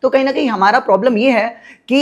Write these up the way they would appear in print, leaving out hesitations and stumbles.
तो कहीं ना कहीं हमारा प्रॉब्लम ये है कि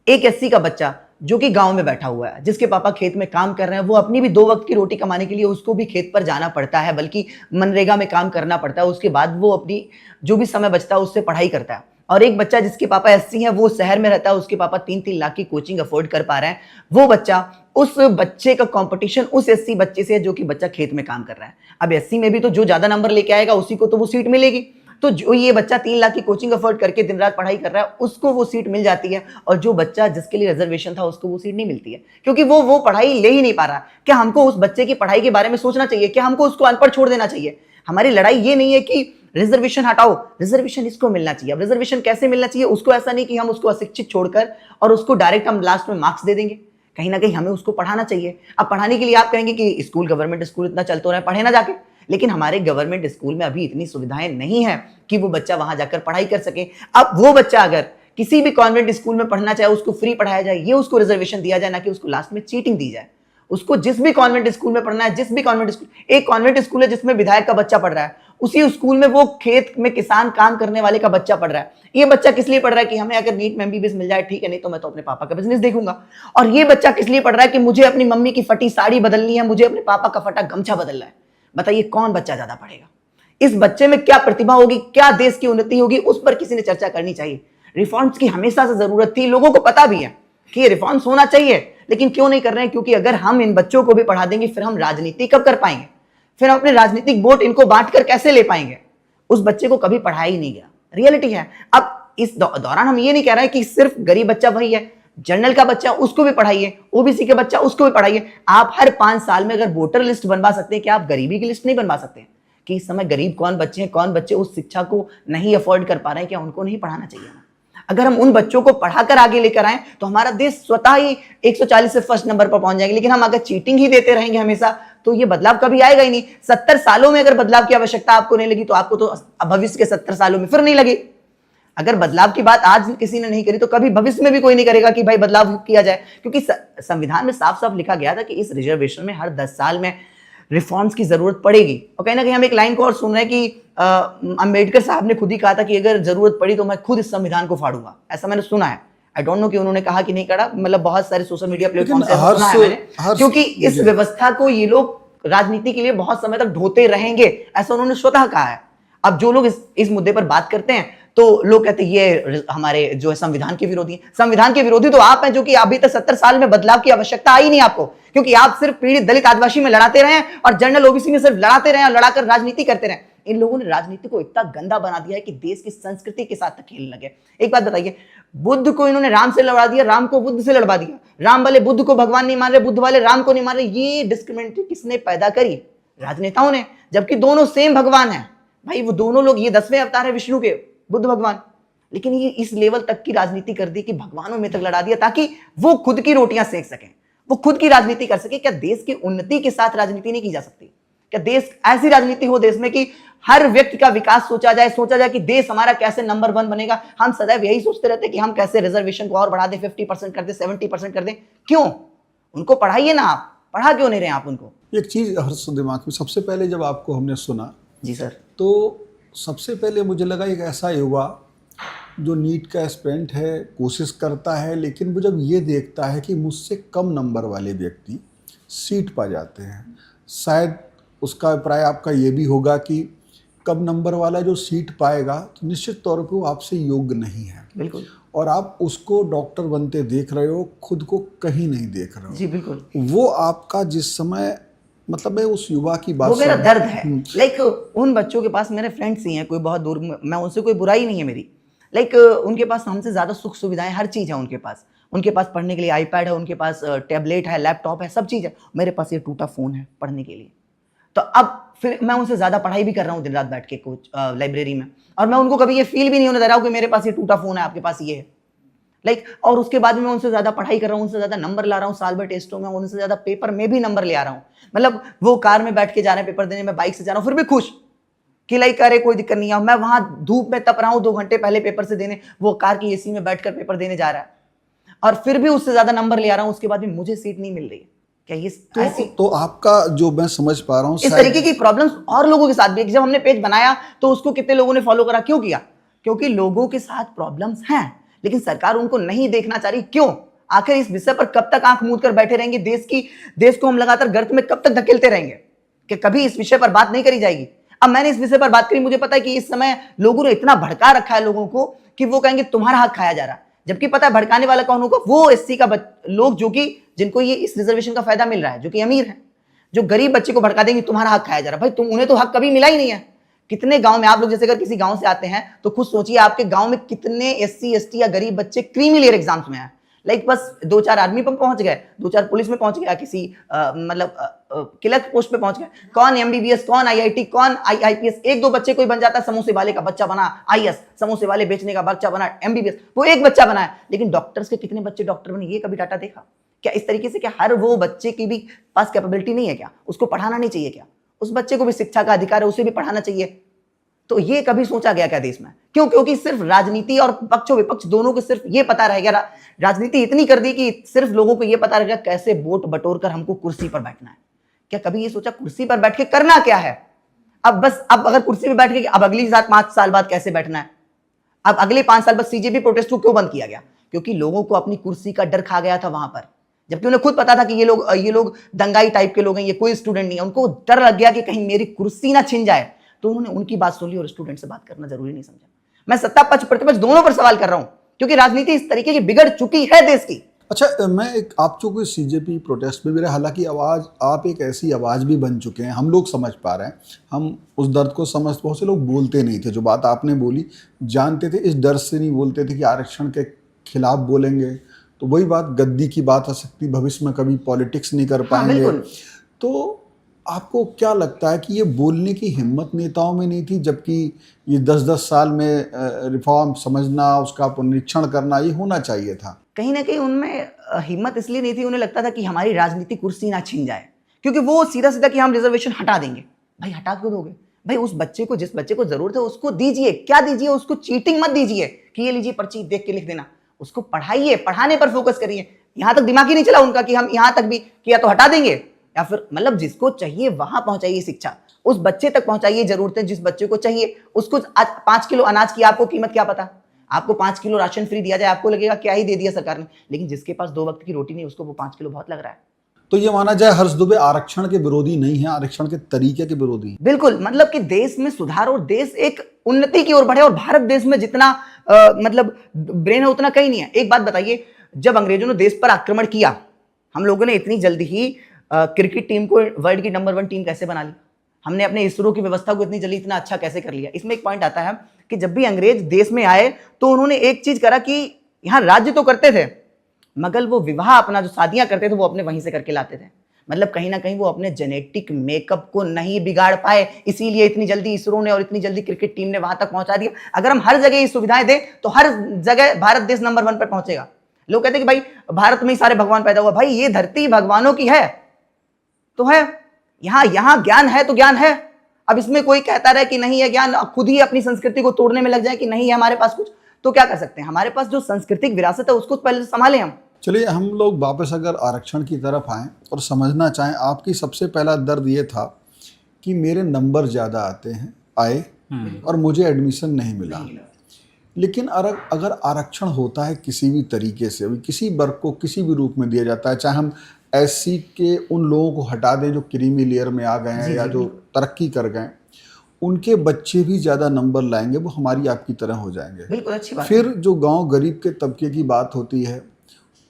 एक एससी का बच्चा जो कि गांव में बैठा हुआ है, जिसके पापा खेत में काम कर रहे हैं, वो अपनी भी 2 वक्त की रोटी कमाने के लिए उसको भी खेत पर जाना पड़ता है, बल्कि मनरेगा में काम करना पड़ता है। उसके बाद वो अपनी जो भी समय बचता है उससे पढ़ाई करता है। और एक बच्चा जिसके पापा एससी हैं, वो शहर में रहता है, उसके पापा 3-3 लाख की कोचिंग अफोर्ड कर पा रहे हैं, वो बच्चा, उस बच्चे का कंपटीशन उस एससी बच्चे से है जो कि बच्चा खेत में काम कर रहा है। अब एससी में भी तो जो ज्यादा नंबर लेके आएगा उसी को तो वो सीट मिलेगी। तो जो ये बच्चा 3 लाख की कोचिंग अफोर्ड करके दिन रात पढ़ाई कर रहा है, उसको वो सीट मिल जाती है, और जो बच्चा जिसके लिए रिजर्वेशन था उसको वो सीट नहीं मिलती है, क्योंकि वो पढ़ाई ले ही नहीं पा रहा। क्या हमको उस बच्चे की पढ़ाई के बारे में सोचना चाहिए? क्या हमको उसको अनपढ़ छोड़ देना चाहिए? हमारी लड़ाई ये नहीं है कि रिजर्वेशन हटाओ, रिजर्वेशन इसको मिलना चाहिए। अब रिजर्वेशन कैसे मिलना चाहिए? उसको ऐसा नहीं कि हम उसको अशिक्षित छोड़कर और उसको डायरेक्ट हम लास्ट में मार्क्स दे देंगे। कहीं ना कहीं हमें उसको पढ़ाना चाहिए। अब पढ़ाने के लिए आप कहेंगे कि स्कूल, गवर्नमेंट स्कूल इतना चल तो रहा है, पढ़े ना जाके। लेकिन हमारे गवर्नमेंट स्कूल में अभी इतनी सुविधाएं नहीं है कि वो बच्चा वहां जाकर पढ़ाई कर सके। अब वो बच्चा अगर किसी भी कॉन्वेंट स्कूल में पढ़ना चाहे, उसको फ्री पढ़ाया जाए, ये उसको रिजर्वेशन दिया जाए, ना कि उसको लास्ट में चीटिंग दी जाए। उसको जिस भी कॉन्वेंट स्कूल में पढ़ना है, जिस भी कॉन्वेंट स्कूल, एक कॉन्वेंट स्कूल है जिसमें विधायक का बच्चा पढ़ रहा है, उसी स्कूल में वो खेत में किसान काम करने वाले का बच्चा पढ़ रहा है। ये बच्चा किस लिए पढ़ रहा है कि हमें अगर नीट में एमबीबीएस मिल जाए ठीक है, नहीं तो मैं तो अपने पापा का बिजनेस देखूंगा। और ये बच्चा किस लिए पढ़ रहा है कि मुझे अपनी मम्मी की फटी साड़ी बदलनी है, मुझे अपने पापा का फटा गमछा बदलना है। बताइए कौन बच्चा ज्यादा पढ़ेगा? इस बच्चे में क्या प्रतिभा होगी, क्या देश की उन्नति होगी, उस पर किसी ने चर्चा करनी चाहिए। रिफॉर्म्स की हमेशा से जरूरत थी, लोगों को पता भी है कि ये रिफॉर्म्स होना चाहिए, लेकिन क्यों नहीं कर रहे हैं? क्योंकि अगर हम इन बच्चों को भी पढ़ा देंगे, फिर हम राजनीति कब कर पाएंगे? फिर हम अपने राजनीतिक वोट इनको बांटकर कैसे ले पाएंगे? उस बच्चे को कभी पढ़ाया ही नहीं गया, रियलिटी है। अब इस दौरान हम ये नहीं कह रहे हैं कि सिर्फ गरीब बच्चा वही है, जनरल का बच्चा उसको भी पढ़ाइए, ओबीसी के बच्चा उसको भी पढ़ाइए। आप हर 5 साल में अगर वोटर लिस्ट बनवा सकते हैं, क्या आप गरीबी की लिस्ट नहीं बनवा सकते कि इस समय गरीब कौन बच्चे हैं, कौन बच्चे उस शिक्षा को नहीं अफोर्ड कर पा रहे हैं? क्या उनको नहीं पढ़ाना चाहिए? अगर हम उन बच्चों को पढ़ाकर आगे लेकर आए तो हमारा देश स्वतः ही 140 से फर्स्ट नंबर पर पहुंच जाएंगे। लेकिन हम अगर चीटिंग ही देते रहेंगे हमेशा, तो ये बदलाव कभी आएगा ही नहीं। 70 सालों में अगर बदलाव की आवश्यकता आपको नहीं लगी, तो आपको तो भविष्य के 70 सालों में फिर नहीं लगी। अगर बदलाव की बात आज किसी ने नहीं करी, तो कभी भविष्य में भी कोई नहीं करेगा कि भाई बदलाव किया जाए, क्योंकि संविधान में साफ साफ लिखा गया था कि इस रिजर्वेशन में हर 10 साल में रिफॉर्म्स की जरूरत पड़ेगी। और कहीं ना कहीं हम एक लाइन को और सुन रहे हैं कि अंबेडकर साहब ने खुद ही कहा था कि अगर जरूरत पड़ी तो मैं खुद इस संविधान को फाड़ूंगा, ऐसा मैंने सुना है। आई डोंट नो कि उन्होंने कहा कि नहीं कहा, मतलब बहुत सारे सोशल मीडिया प्लेटफॉर्म से सुना है मैंने, क्योंकि इस व्यवस्था को ये लोग राजनीति के लिए बहुत समय तक ढोते रहेंगे, ऐसा उन्होंने स्वतः कहा है। अब जो लोग इस मुद्दे पर बात करते हैं तो लोग कहते हैं ये हमारे जो है संविधान के विरोधी हैं। संविधान के विरोधी तो आप हैं, जो कि अभी तक 70 साल में बदलाव की आवश्यकता आई नहीं आपको, क्योंकि आप सिर्फ पीड़ित दलित आदिवासी में लड़ाते रहे और जनरल ओबीसी में सिर्फ लड़ाते रहे और लड़ाकर राजनीति करते रहे। इन लोगों ने राजनीति को इतना गंदा बना दिया है कि देश की संस्कृति के साथ खेलने लगे। एक बात बताइए, बुद्ध को इन्होंने राम से लड़ा दिया, राम को बुद्ध से लड़वा दिया। राम वाले बुद्ध को भगवान नहीं मान रहे, बुद्ध वाले राम को नहीं मान रहे। ये डिस्क्रिमिनेशन किसने पैदा करी? राजनेताओं ने, जबकि दोनों सेम भगवान है भाई। वो दोनों लोग, ये 10वें अवतार है विष्णु के, बुद्ध भगवान, लेकिन ये इस लेवल तक की राजनीति कर दी कि भगवानों में तक लड़ा दिया ताकि वो खुद की रोटियां सेक सकें, वो खुद की राजनीति कर सके। क्या देश की उन्नति के साथ राजनीति नहीं की जा सकती? क्या देश ऐसी राजनीति हो देश में कि हर व्यक्ति का विकास सोचा जाए कि देश हमारा कैसे नंबर 1 बनेगा? हम सदैव यही सोचते रहते हैं कि हम कैसे रिजर्वेशन को और बढ़ा दें, 50% कर दें, 70% कर दें। क्यों? उनको पढ़ाइए ना, आप पढ़ा क्यों नहीं रहे आप उनको? एक चीज हर्ष दिमाग में, सबसे पहले जब आपको हमने सुना जी सर, तो सबसे पहले मुझे लगा एक ऐसा युवा जो नीट का एस्पिरेंट है, कोशिश करता है, लेकिन वो जब ये देखता है कि मुझसे कम नंबर वाले व्यक्ति सीट पा जाते हैं, शायद उसका अभिप्राय आपका ये भी होगा कि कम नंबर वाला जो सीट पाएगा तो निश्चित तौर पे वो आपसे योग्य नहीं है। बिल्कुल। और आप उसको डॉक्टर बनते देख रहे हो, खुद को कहीं नहीं देख रहे हो। जी बिल्कुल। वो आपका जिस समय, मतलब मैं उस युवा की बात, वो मेरा दर्द है। लाइक उन बच्चों के पास मेरे फ्रेंड्स ही हैं, कोई बहुत दूर, मैं उनसे कोई बुराई नहीं है मेरी। लाइक उनके पास हमसे ज्यादा सुख सुविधाएं, हर चीज है उनके पास। उनके पास पढ़ने के लिए आईपैड है, उनके पास टैबलेट है, लैपटॉप है, सब चीज है। मेरे पास ये टूटा फोन है पढ़ने के लिए। तो अब फिर मैं उनसे ज्यादा पढ़ाई भी कर रहा हूँ दिन रात बैठ के लाइब्रेरी में, और मैं उनको कभी ये फील भी नहीं होने दे रहा हूँ कि मेरे पास ये टूटा फोन है, आपके पास ये है। लाइक और उसके बाद में मैं उनसे ज्यादा पढ़ाई कर रहा हूँ, उनसे ज्यादा नंबर ला रहा हूँ साल भर टेस्टों में, उनसे ज्यादा पेपर में भी नंबर ले आ रहा हूँ। मतलब वो कार में बैठ के जा रहे हैं पेपर देने, मैं बाइक से जा रहा हूँ, फिर भी खुश कि लाइक अरे कोई दिक्कत नहीं है। मैं वहां धूप में तप रहा हूँ 2 घंटे पहले पेपर से देने, वो कार की एसी में बैठकर पेपर देने जा रहा है, और फिर भी उससे ज्यादा नंबर ले आ रहा हूँ, उसके बाद भी मुझे सीट नहीं मिल रही है। क्या ये तो आपका जो मैं समझ पा रहा हूँ, इस तरीके की प्रॉब्लम्स और लोगों के साथ भी। जब हमने पेज बनाया तो उसको कितने लोगों ने फॉलो करा, क्यों किया? क्योंकि लोगों के साथ प्रॉब्लम्स हैं, लेकिन सरकार उनको नहीं देखना चाह रही। क्यों? आखिर इस विषय पर कब तक आंख मूंद कर बैठे रहेंगे? देश को हम लगातार गर्त में कब तक धकेलते रहेंगे कि कभी इस विषय पर बात नहीं करी जाएगी? अब मैंने इस विषय पर बात करी, मुझे पता है कि इस समय लोगों ने इतना भड़का रखा है लोगों को कि वो कहेंगे तुम्हारा हक खाया जा रहा है, जबकि पता है भड़काने वाला कौन होगा? वो एससी का लोग जो कि जिनको ये इस रिजर्वेशन का फायदा मिल रहा है, जो कि अमीर है, जो गरीब बच्चे को भड़का देंगे तुम्हारा हक खाया जा रहा है। भाई तुम उन्हें तो हक कभी मिला ही नहीं है। कितने गांव में आप लोग जैसे अगर किसी गांव से आते हैं तो खुद सोचिए आपके गांव में कितने एससी एसटी या गरीब बच्चे क्रीमी लेयर एग्जाम्स में आए। लाइक बस 2-4 आर्मी पर पहुंच गए, 2-4 पुलिस में पहुंच गया, किसी मतलब क्लर्क पोस्ट पे पहुंच गए। कौन एमबीबीएस, कौन आईआईटी, कौन आईपीएस? 1-2 बच्चे कोई बन जाता है, समोसे वाले का बच्चा बना आईएएस, समोसे वाले बेचने का बच्चा बना एमबीबीएस, वो एक बच्चा बना है। लेकिन डॉक्टर्स के कितने बच्चे डॉक्टर बने, ये कभी डाटा देखा क्या? इस तरीके से क्या हर वो बच्चे की भी पास कैपेबिलिटी नहीं है क्या? उसको पढ़ाना नहीं चाहिए क्या? उस बच्चे को भी शिक्षा का अधिकार है, उसे भी पढ़ाना चाहिए। तो ये कभी सोचा गया क्या देश में? क्यों? क्योंकि सिर्फ राजनीति और पक्ष विपक्ष दोनों को सिर्फ ये पता रह गया, राजनीति इतनी कर दी कि सिर्फ लोगों को ये पता रह गया कैसे वोट बटोर कर हमको कुर्सी पर बैठना है। क्या कभी ये सोचा कुर्सी पर बैठ के करना क्या है? अब अगर कुर्सी पर बैठ के अब अगली 5 साल बाद कैसे बैठना है? अब अगले 5 साल बाद सीजेपी प्रोटेस्ट को क्यों बंद किया गया? क्योंकि लोगों को अपनी कुर्सी का डर खा गया था वहां पर, जबकि उन्हें खुद पता था कि ये लोग दंगाई टाइप के लोग हैं, ये कोई स्टूडेंट नहीं है। उनको डर लग गया कि कहीं मेरी कुर्सी ना छिन जाए, तो उन्होंने उनकी बात सुन ली और स्टूडेंट से बात करना जरूरी नहीं समझा। मैं सत्ता पक्ष प्रतिपक्ष दोनों पर सवाल कर रहा हूं, क्योंकि राजनीति इस तरीके की बिगड़ चुकी है देश की। अच्छा, मैं एक आप चूंकि सीजेपी प्रोटेस्ट में भी रहे, हालांकि आवाज़ आप एक ऐसी आवाज़ भी बन चुके हैं, हम लोग समझ पा रहे हैं, हम उस दर्द को समझ, बहुत से लोग बोलते नहीं थे, जो बात आपने बोली जानते थे, इस डर से नहीं बोलते थे कि आरक्षण के खिलाफ बोलेंगे तो वही बात गद्दी की बात आ सकती, भविष्य में कभी पॉलिटिक्स नहीं कर पाएंगे। हाँ, तो आपको क्या लगता है कि ये बोलने की हिम्मत नेताओं में नहीं थी, जबकि ये 10-10 साल में रिफॉर्म समझना, उसका पुनरीक्षण करना ये होना चाहिए था? कहीं ना कहीं उनमें हिम्मत इसलिए नहीं थी, उन्हें लगता था कि हमारी राजनीति कुर्सी ना छीन जाए, क्योंकि वो सीधा सीधा कि हम रिजर्वेशन हटा देंगे। भाई हटा क्यों दोगे? भाई उस बच्चे को, जिस बच्चे को जरूरत है उसको दीजिए। क्या दीजिए? उसको चीटिंग मत दीजिए कि ये लीजिए पर्ची देख के लिख देना। उसको पढ़ाइए, पढ़ाने पर फोकस करिए। यहां तक दिमाग ही नहीं चला उनका कि हम यहां तक भी किया तो हटा देंगे, या फिर मतलब जिसको चाहिए वहां पहुंचाइए शिक्षा, उस बच्चे तक पहुंचाइए जरूरतें जिस बच्चे को चाहिए उसको। आज 5 किलो अनाज की आपको कीमत क्या पता? आपको 5 किलो राशन फ्री दिया जाए, आपको लगेगा क्या ही दे दिया सरकार ने, लेकिन जिसके पास 2 वक्त की रोटी नहीं उसको वो 5 किलो बहुत लग रहा है। तो ये माना जाए हर्ष दुबे आरक्षण के विरोधी नहीं है, आरक्षण के तरीके के विरोधी। बिल्कुल, मतलब कि देश में सुधार और देश एक उन्नति की ओर बढ़े, और भारत देश में जितना मतलब ब्रेन है उतना कहीं नहीं है। एक बात बताइए, जब अंग्रेजों ने देश पर आक्रमण किया, हम लोगों ने इतनी जल्दी ही क्रिकेट टीम को वर्ल्ड की नंबर 1 टीम कैसे बना ली? हमने अपने इसरो की व्यवस्था को इतनी जल्दी इतना अच्छा कैसे कर लिया? इसमें एक पॉइंट आता है कि जब भी अंग्रेज देश में आए तो उन्होंने एक चीज करा कि यहाँ राज्य तो करते थे, मगर वो विवाह अपना जो शादियां करते थे वो अपने वहीं से करके लाते थे। मतलब कहीं ना कहीं वो अपने जेनेटिक मेकअप को नहीं बिगाड़ पाए, इसीलिए इतनी जल्दी इसरो ने और इतनी जल्दी क्रिकेट टीम ने वहां तक पहुंचा दिया। अगर हम हर जगह ये सुविधाएं दें तो हर जगह भारत देश नंबर 1 पर पहुंचेगा। लोग कहते हैं कि भाई भारत में ही सारे भगवान पैदा हुआ। भाई ये धरती भगवानों की है तो है, यहां ज्ञान है तो ज्ञान है। अब इसमें कोई कहता रहे कि नहीं है ज्ञान, खुद ही अपनी संस्कृति को तोड़ने में लग जाए कि नहीं है हमारे पास कुछ, तो क्या कर सकते हैं? हमारे पास जो सांस्कृतिक विरासत है उसको पहले संभालें हम। चलिए हम लोग वापस अगर आरक्षण की तरफ आएँ और समझना चाहें, आपकी सबसे पहला दर्द ये था कि मेरे नंबर ज़्यादा आए और मुझे एडमिशन नहीं मिला। लेकिन अगर आरक्षण होता है किसी भी तरीके से, किसी वर्ग को किसी भी रूप में दिया जाता है, चाहे हम एससी के उन लोगों को हटा दें जो क्रीमी लेयर में आ गए हैं या जो तरक्की कर गए, उनके बच्चे भी ज़्यादा नंबर लाएंगे, वो हमारी आपकी तरह हो जाएंगे। बिल्कुल अच्छी बात। फिर जो गांव गरीब के तबके की बात होती है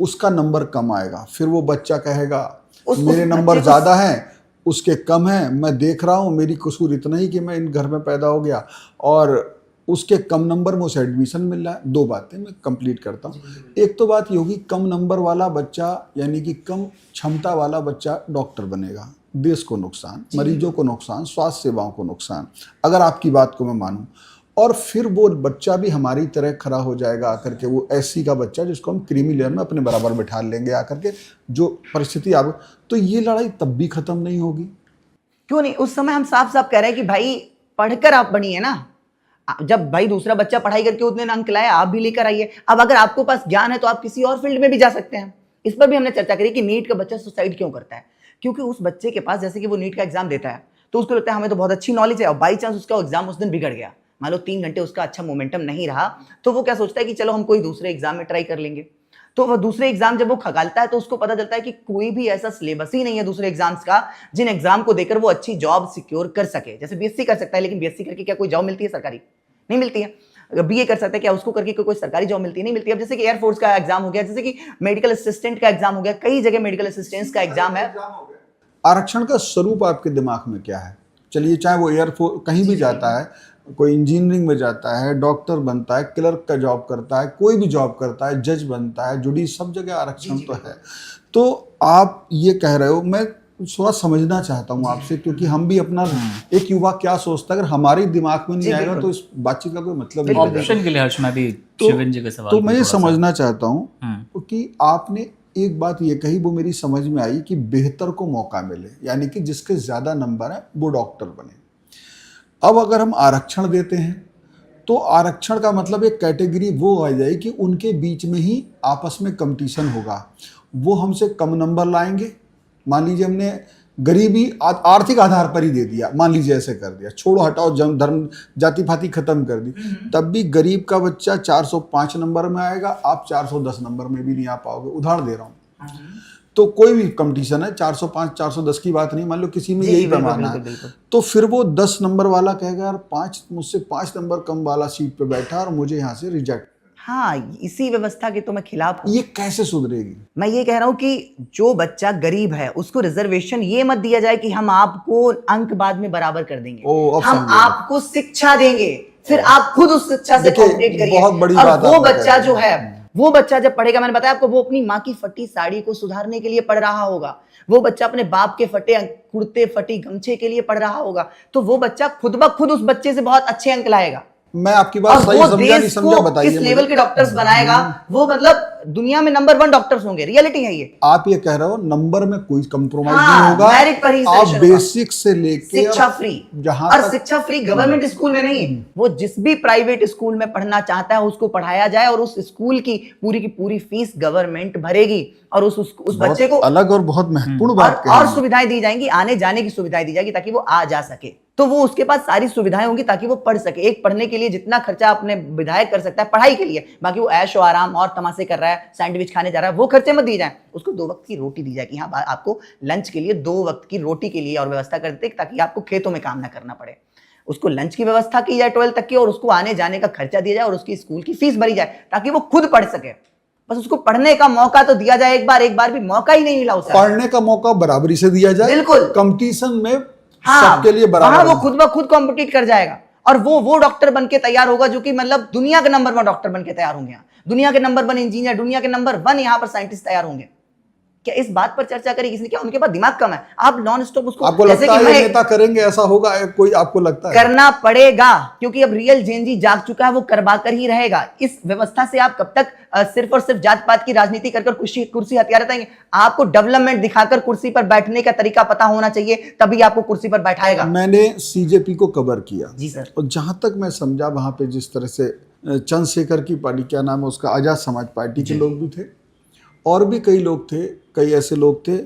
उसका नंबर कम आएगा, फिर वो बच्चा कहेगा मेरे नंबर ज़्यादा हैं उसके कम हैं, मैं देख रहा हूँ मेरी कसूर इतना ही कि मैं इन घर में पैदा हो गया और उसके कम नंबर में उसे एडमिशन मिल रहा है। 2 बातें मैं कंप्लीट करता हूँ। एक तो बात ये होगी, कम नंबर वाला बच्चा यानी कि कम क्षमता वाला बच्चा डॉक्टर बनेगा, देश को नुकसान, मरीजों को नुकसान, स्वास्थ्य सेवाओं को नुकसान, अगर आपकी बात को मैं मानूं। और फिर वो बच्चा भी हमारी तरह खड़ा हो जाएगा आकर के, वो एससी का बच्चा जिसको हम क्रीमी लेयर में अपने बराबर बिठा लेंगे आकर के, जो परिस्थिति आप, तो ये लड़ाई तब भी खत्म नहीं होगी। क्यों नहीं? उस समय हम साफ साफ कह रहे हैं कि भाई पढ़कर आप बनिए ना। जब भाई दूसरा बच्चा पढ़ाई करके उतने अंक लाए, आप भी लेकर आइए। अब अगर आपको पास ज्ञान है तो आप किसी और फील्ड में भी जा सकते हैं। इस पर भी हमने चर्चा करी कि नीट का बच्चा सुसाइड क्यों करता है। क्योंकि उस बच्चे के पास, जैसे कि वो नीट का एग्जाम देता है तो उसको लगता है हमें तो बहुत अच्छी नॉलेज है, और बाई चांस उसका एग्जाम उस दिन बिगड़ गया मान लो 3 घंटे उसका अच्छा मोमेंटम नहीं रहा, तो वो क्या सोचता है कि चलो हम कोई दूसरे एग्जाम में ट्राई कर लेंगे। तो वो दूसरे एग्जाम जब वो खगालता है तो उसको पता चलता है कि कोई भी ऐसा सिलेबस ही नहीं है दूसरे एग्जाम्स का जिन एग्जाम को देकर वो अच्छी जॉब सिक्योर कर सके। जैसे बीएससी कर सकता है, लेकिन बीएससी करके क्या कोई जॉब मिलती है सरकारी? नहीं मिलती है। बीए कर सकता है, क्या उसको करके कोई सरकारी जॉब मिलती है? नहीं मिलती है। अब जैसे कि एयरफोर्स का एग्जाम हो गया, जैसे कि मेडिकल असिस्टेंट का एग्जाम हो गया, कई जगह मेडिकल असिस्टेंट का एग्जाम है। आरक्षण का स्वरूप आपके दिमाग में क्या है? चलिए, चाहे वो एयरफोर्स कहीं भी जाता है, कोई इंजीनियरिंग में जाता है, डॉक्टर बनता है, क्लर्क का जॉब करता है, कोई भी जॉब करता है, जज बनता है, जुडिस, सब जगह आरक्षण तो है। तो आप ये कह रहे हो, मैं थोड़ा समझना चाहता हूँ आपसे, क्योंकि हम भी अपना एक युवा क्या सोचता है, अगर हमारे दिमाग में नहीं आएगा तो इस बातचीत का कोई मतलब नहीं है। ऑप्शन के लिए हर्ष, मैं भी शिवन जी के सवाल तो को मैं ये थोड़ा सा- समझना चाहता हूँ कि आपने एक बात ये कही, वो मेरी समझ में आई कि बेहतर को मौका मिले, यानी कि जिसके ज्यादा नंबर है वो डॉक्टर बने। अब अगर हम आरक्षण देते हैं तो आरक्षण का मतलब एक कैटेगरी वो आ जाए कि उनके बीच में ही आपस में कंपटीशन होगा। वो हमसे कम नंबर लाएंगे, मान लीजिए हमने गरीबी आर्थिक आधार पर ही दे दिया, मान लीजिए ऐसे कर दिया, छोड़ो हटाओ धर्म जाति पाति खत्म कर दी, तब भी गरीब का बच्चा 405 नंबर में आएगा, आप 410 नंबर में भी नहीं आ पाओगे। उदाहरण दे रहा हूँ। तो कोई भी कंपटीशन है, 405 410 की बात नहीं, मान लो किसी में यही पैमाना है, तो फिर वो 10 नंबर वाला कहेगा यार मुझसे 5 नंबर कम वाला सीट पे बैठा और मुझे यहाँ से रिजेक्ट। हाँ, इसी व्यवस्था के तो मैं खिलाफ हूँ। ये कैसे सुधरेगी? मैं ये कह रहा हूँ कि जो बच्चा गरीब है उसको रिजर्वेशन ये मत दिया जाए कि हम आपको अंक बाद में बराबर कर देंगे, हम आपको शिक्षा देंगे, फिर आप खुद उस शिक्षा से कॉम्पिट करिए। बहुत बड़ी और बात वो बच्चा जो है, वो बच्चा जब पढ़ेगा, मैंने बताया आपको, वो अपनी माँ की फटी साड़ी को सुधारने के लिए पढ़ रहा होगा, वो बच्चा अपने बाप के फटे कुर्ते फटी गमछे के लिए पढ़ रहा होगा, तो वो बच्चा खुद ब खुद उस बच्चे से बहुत अच्छे अंक लाएगा। मैं आपकी बात सही समझा नहीं समझा, बताइए। किस लेवल के डॉक्टर्स बनाएगा वो, मतलब दुनिया में नंबर 1 डॉक्टर्स होंगे। रियलिटी है ये। आप ये कह रहे हो नंबर में कोई कंप्रोमाइज हाँ, नहीं होगा, मेरिट पर ही आप बेसिक से लेके शिक्षा फ्री, जहां और तक शिक्षा फ्री गवर्नमेंट स्कूल में नहीं, वो जिस भी प्राइवेट स्कूल में पढ़ना चाहता है उसको पढ़ाया जाए, और उस स्कूल की पूरी फीस गवर्नमेंट भरेगी, और उस बच्चे को अलग और बहुत महत्वपूर्ण बात और सुविधाएं दी जाएंगी, आने जाने की सुविधाएं दी जाएगी ताकि वो आ जा सके, तो वो उसके पास सारी सुविधाएं होंगी ताकि वो पढ़ सके। एक पढ़ने के लिए जितना खर्चा अपने विधायक कर सकता है पढ़ाई के लिए, बाकी वो ऐशो आराम और तमाशे कर रहा है, सैंडविच खाने जा रहा है, वो खर्चे मत दिए जाए। उसको 2 वक्त की रोटी दी जाए कि हाँ, आपको लंच के लिए 2 वक्त की रोटी के लिए और व्यवस्था कर देते ताकि आपको खेतों में काम ना करना पड़े। उसको लंच की व्यवस्था की जाए 12 तक की, और उसको आने जाने का खर्चा दिया जाए, और उसकी स्कूल की फीस भरी जाए ताकि वो खुद पढ़ सके। बस उसको पढ़ने का मौका तो दिया जाए, एक बार भी मौका ही नहीं मिला उसे। पढ़ने का मौका बराबरी से दिया जाए, बिल्कुल। कंपटीशन में हाँ, सबके लिए बराबर। हाँ, वो खुद ब खुद कॉम्पिटिट कर जाएगा, और वो डॉक्टर बन के तैयार होगा जो कि मतलब दुनिया के नंबर 1 डॉक्टर बन के तैयार होंगे, दुनिया के नंबर 1 इंजीनियर, दुनिया के नंबर 1 यहाँ पर साइंटिस्ट तैयार होंगे। क्या इस बात पर चर्चा करें किसी ने? क्या उनके पास दिमाग कम है? आप नॉन स्टॉप उसको, आपको लगता है ये नेता करेंगे, ऐसा होगा कोई? आपको लगता है करना पड़ेगा, क्योंकि अब रियल जेनजी जाग चुका है, वो करवा कर ही रहेगा। इस व्यवस्था से आप कब तक सिर्फ और सिर्फ जात पात की राजनीति कर कुर्सी हथियार रहेंगे? आपको डेवलपमेंट दिखाकर कुर्सी पर बैठने का तरीका पता होना चाहिए, तभी आपको कुर्सी पर बैठाएगा। मैंने सीजेपी को कवर किया जी सर, और जहां तक मैं समझा वहां पे जिस तरह से चंद्रशेखर की पार्टी, क्या नाम है उसका, आजाद समाज पार्टी के लोग भी थे, और भी कई लोग थे, कई ऐसे लोग थे,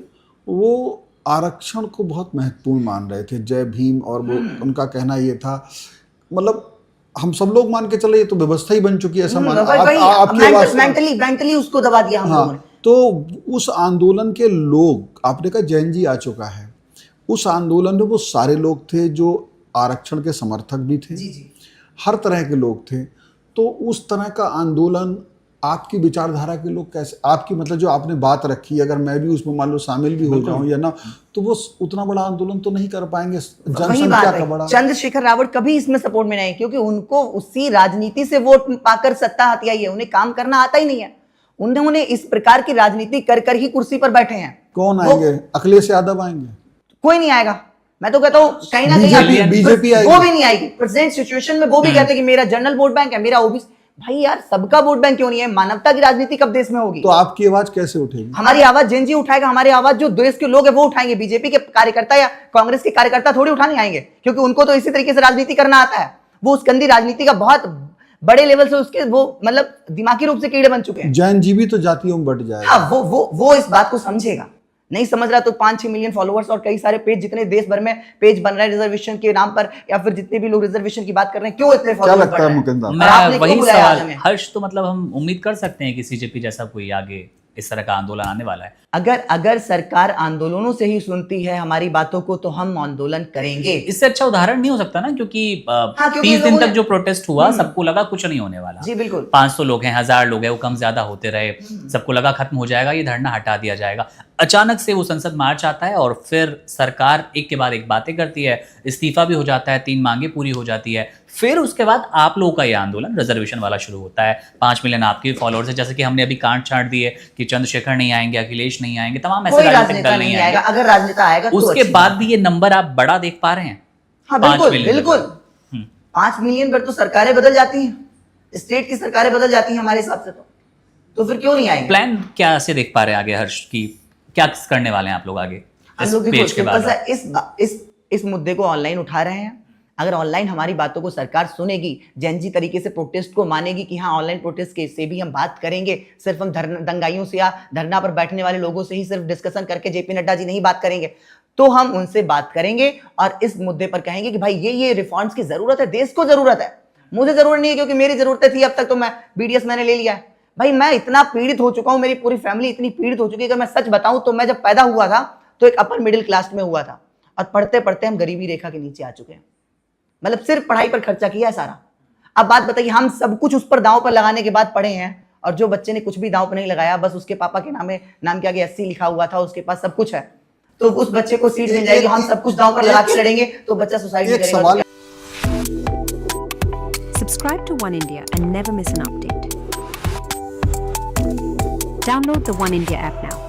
वो आरक्षण को बहुत महत्वपूर्ण मान रहे थे, जय भीम, और वो उनका कहना ये था, मतलब हम सब लोग मान के चले ये तो व्यवस्था ही बन चुकी है, ऐसा मेंटली उसको दबा दिया हम लोगों ने। तो उस आंदोलन के लोग, आपने कहा जैन जी आ चुका है, उस आंदोलन में वो सारे लोग थे जो आरक्षण के समर्थक भी थे, हर तरह के लोग थे। तो उस तरह का आंदोलन आपकी विचारधारा के लोग कैसे, आपकी मतलब जो आपने बात रखी, अगर मैं भी उसमें मान लो शामिल भी हो जाऊं या ना, तो वो उतना बड़ा आंदोलन तो नहीं कर पाएंगे, जनसंख्या का बड़ा। चंद्रशेखर रावत कभी इसमें सपोर्ट में नहीं, क्योंकि उनको उसी राजनीति से वोट पाकर सत्ता हथियाई है, उन्हें काम करना आता ही नहीं है। उन्होंने इस प्रकार की राजनीति कर कर ही कुर्सी पर बैठे हैं। कौन आएंगे? अखिलेश यादव आएंगे? कोई नहीं आएगा। मैं तो कहता हूँ कहीं ना कहीं बीजेपी आएगी, वो भी नहीं आएगी। प्रेजेंट सिचुएशन में वो भी कहते हैं कि मेरा जनरल वोट बैंक है, मेरा ओबीसी। भाई यार, सबका वोट बैंक क्यों नहीं है? मानवता की राजनीति कब देश में होगी? तो आपकी आवाज कैसे उठेगी? हमारी आवाज जेन जी उठाएगा, हमारी आवाज जो देश के लोग हैं वो उठाएंगे। बीजेपी के कार्यकर्ता या कांग्रेस के कार्यकर्ता थोड़ी उठाने आएंगे, क्योंकि उनको तो इसी तरीके से राजनीति करना आता है। वो उस गंदी राजनीति का बहुत बड़े लेवल से उसके वो मतलब दिमागी रूप से कीड़े बन चुके हैं। जैन जी भी तो जातियों में बट जाएगा। हाँ, वो इस बात को समझेगा, नहीं समझ रहा तो 5-6 मिलियन फॉलोअर्स और कई सारे पेज, जितने देश भर में पेज बन रहा है रिजर्वेशन के नाम पर, या फिर जितने भी लोग रिजर्वेशन की बात कर रहे हैं, क्यों इतने क्या फॉलोअर्स लगता है मुकेंद्र? मैं आपने क्यों वही बुलाया आज सवाल, हमें? हर्ष, तो मतलब हम उम्मीद कर सकते हैं कि सीजेपी जैसा कोई आगे इस तरह का आंदोलन आने वाला है? अगर सरकार आंदोलनों से ही सुनती है हमारी बातों को, तो हम आंदोलन करेंगे। इससे अच्छा उदाहरण नहीं हो सकता ना, क्योंकि क्योंकि 30 दिन लोगों तक ने- जो प्रोटेस्ट हुआ सबको लगा कुछ नहीं होने वाला। जी बिल्कुल। 500 लोग हैं, 1000 लोग हैं, वो कम ज्यादा होते रहे, सबको लगा खत्म हो जाएगा, ये धरना हटा दिया जाएगा। अचानक से वो संसद मार्च आता है और फिर सरकार एक के बाद एक बातें करती है, इस्तीफा भी हो जाता है, 3 मांगे पूरी हो जाती है। फिर उसके बाद आप लोगों का ये आंदोलन रिजर्वेशन वाला शुरू होता है। 5 मिलियन आपके फॉलोअर्स है, जैसे कि हमने अभी कांट छांट दिए कि चंद्रशेखर नहीं आएंगे, अखिलेश नहीं आएंगे, तमाम ऐसे कोई राजनीतिक राजनेता दल नहीं नहीं आएगा। आएंगे। अगर राजनेता आएगा तो उसके अच्छी बाद बात। भी ये नंबर आप बड़ा देख पा रहे हैं? हाँ 5 बिल्कुल मिलियन बिल्कुल। हम्म। 5 मिलियन पर तो सरकारें बदल जाती हैं, स्टेट की सरकारें बदल जाती हैं हमारे हिसाब से, तो फिर क्यों नहीं आएंगे? प्लान क्या से देख पा रहे हैं आगे हर्ष की, क्या करने वाले हैं आप लोग आगे हम इस लोग देखो पेज के सिंपल बाद? सा इस मुद्दे को ऑनलाइन उठा रहे हैं। अगर ऑनलाइन हमारी बातों को सरकार सुनेगी, जेनजी तरीके से प्रोटेस्ट को मानेगी कि हाँ ऑनलाइन प्रोटेस्ट के से भी हम बात करेंगे, सिर्फ हम दंगाइयों से या धरना पर बैठने वाले लोगों से ही सिर्फ डिस्कशन करके जेपी नड्डा जी नहीं बात करेंगे, तो हम उनसे बात करेंगे और इस मुद्दे पर कहेंगे कि भाई ये रिफॉर्म्स की जरूरत है, देश को जरूरत है, मुझे जरूरत नहीं है क्योंकि मेरी जरूरतें थी, अब तक तो मैं बीडीएस मैंने ले लिया है। भाई मैं इतना पीड़ित हो चुका हूं, मेरी पूरी फैमिली इतनी पीड़ित हो चुकी है। अगर मैं सच बताऊं तो मैं जब पैदा हुआ था तो एक अपर मिडिल क्लास में हुआ था, और पढ़ते पढ़ते हम गरीबी रेखा के नीचे आ चुके हैं। मतलब सिर्फ पढ़ाई पर खर्चा किया है सारा। अब बात बताइए, हम सब कुछ उस पर दांव पर लगाने के बाद पढ़े हैं, और जो बच्चे ने कुछ भी दांव पर नहीं लगाया, बस उसके पापा के नाम के आगे 80 लिखा हुआ था, उसके पास सब कुछ है, तो उस बच्चे को सीट मिल जाएगी। हम सब कुछ दांव पर लगा के लड़ेंगे तो बच्चा सुसाइड एक करेगा। सवाल Subscribe to One India and never miss an update. Download the One India app now.